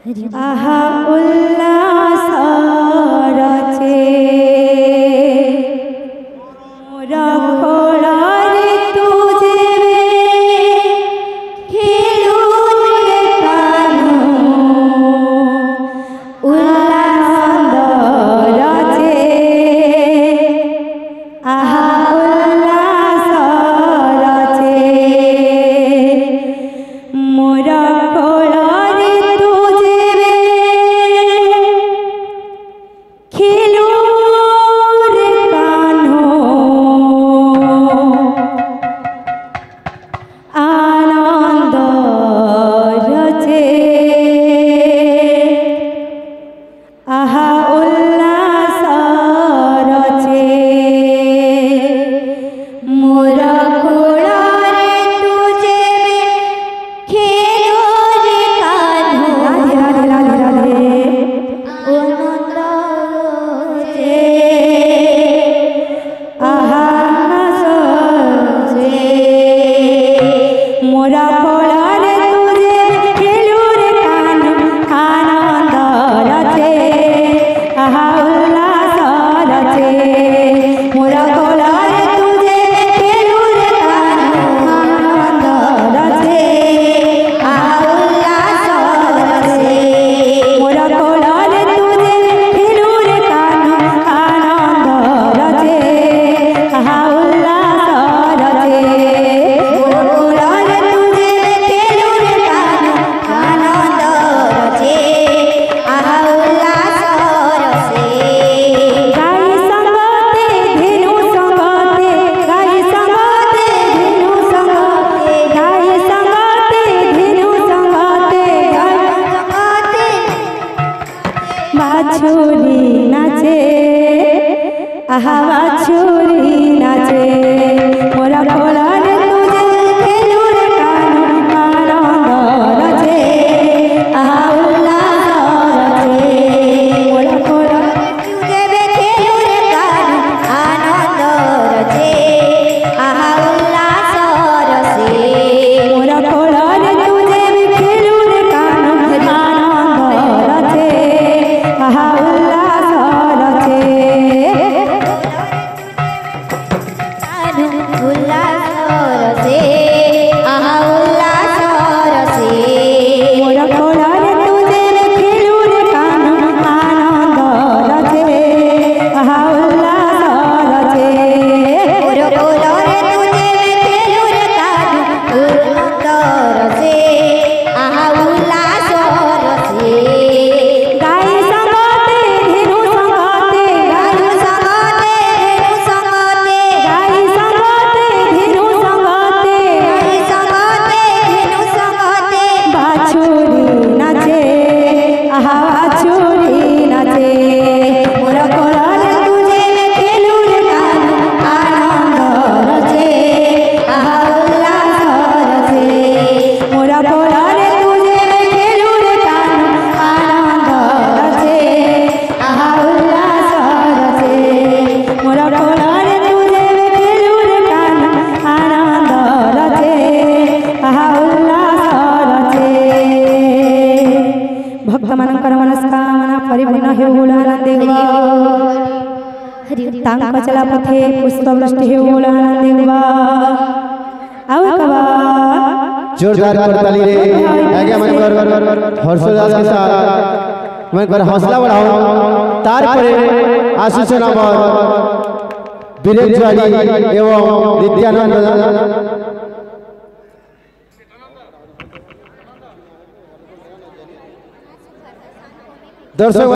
आहा उल्लास रचे मोर कोलारे तुझे खेलू रे कान्हो उल्लास रचे आहा उल्लास रचे मोर कोलारे तुझे खेलू रे कान्हो आनंद रचे आहा उल्लास रचे मोर कोलारे तुझे खेलू रे कान्हो राधे राधे राधे आनंद रचे आहा रचे मोर कोलारे तुझे खेलू रे कान्हो आनंद रचे आहा उल्लास रचे मोर कोलारे तुझे खेलू रे कान्हो आनंद रचे आहा उल्लास रचे मोर कोलारे तुझे खेलू रे कान्हो आनंद रचे आहा उल्लास रचे मोर कोलारे तुझे खेलू रे कान्हो आनंद रचे आहा उल्लास रचे गाई संगते धेनु संगते गाई संगते धेनु संगते गाई संगते धेनु संगते गाई संगते बाछुरी नाचे आहा बाछुरी नाचे मोर कोलारे तुझे खेलू रे कान्हो आनंद रचे आहा उल्लास रचे मोर कोलारे तुझे खेलू रे कान्हो आनंद रचे आहा उल्लास रचे मोर कोलारे तुझे खेलू रे कान्हो आनंद रचे आहा उल्लास रचे उल्लास रचे आहा उल्लास रचे मोर कोलारे तुझे खेलू रे कान्हो आनंद रचे आहा उल्लास रचे मोर कोलारे तुझे खेलू रे कान्हो आनंद रचे आहा उल्लास रचे गाई संगते धेनु संगते गाई संगते धेनु संगते गाई संगते धेनु संगते गाई संगते धेनु संगते बाछुरी नाचे आहा बाछुरी नाचे मोर कोलारे तुझे खेलू रे कान्हो आनंद रचे आहा उल्लास रचे मोर कोलारे तुझे खेलू रे कान्हो आनंद रचे आहा उल्लास रचे मोर कोलारे तुझे खेलू रे कान्हो आनंद रचे आहा उल्लास रचे भक्त मानकर मनस्कामना परिपूर्ण हेउ आनंदे तांक चला पथे पुष्पवृष्टि हेउ आनंदे आउ कबा जोरदार करताली रे आगे मन कर हर्षोल्लास के साथ मन कर हौसला बढ़ाओ तार परे आशीष नामर वीरेंद्रवाड़ी एवं नित्यानंद दर्शक